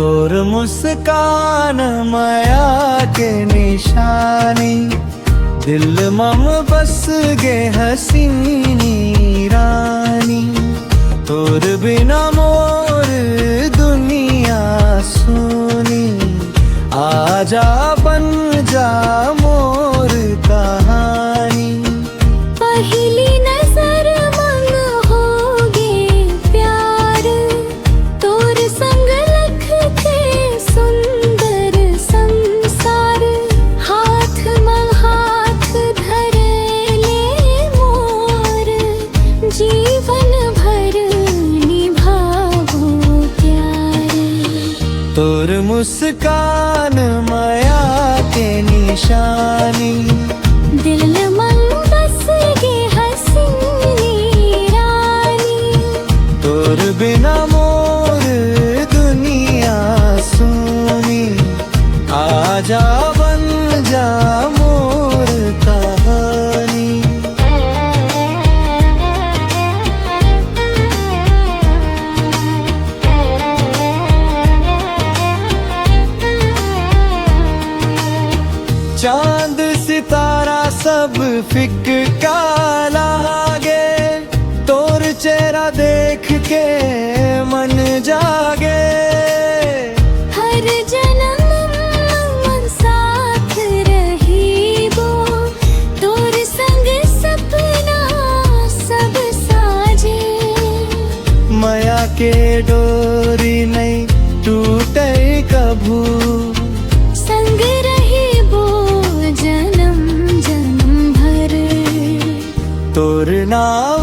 तोर मुस्कान माया के निशानी, दिल मम बस गे हसीनी रानी। तोर बिना मोर दुनिया सुनी, आजा बन जा मोर कहानी। पहली नजर मन होगे प्यार, तोर संग लख के सुंदर संसार। हाथ में हाथ धर ले मोर, जीवन भर निभावो प्यार। तोर मुस्कान माया के निशानी, दिल मन बस गे हसीनी रानी। तोर बिना मोर दुनिया सुनी, आजा बन जा मोर कहानी। चांद सितारा सब फिक्का लागे, तोर चेहरा देख के मन जागे। हर जन्म मन साथ रहीबो, तोर संग सपना सब साजे। माया के डोरी नहीं टूटे कभू, संग रहीबो जन्म जन्म भर। तोर नाम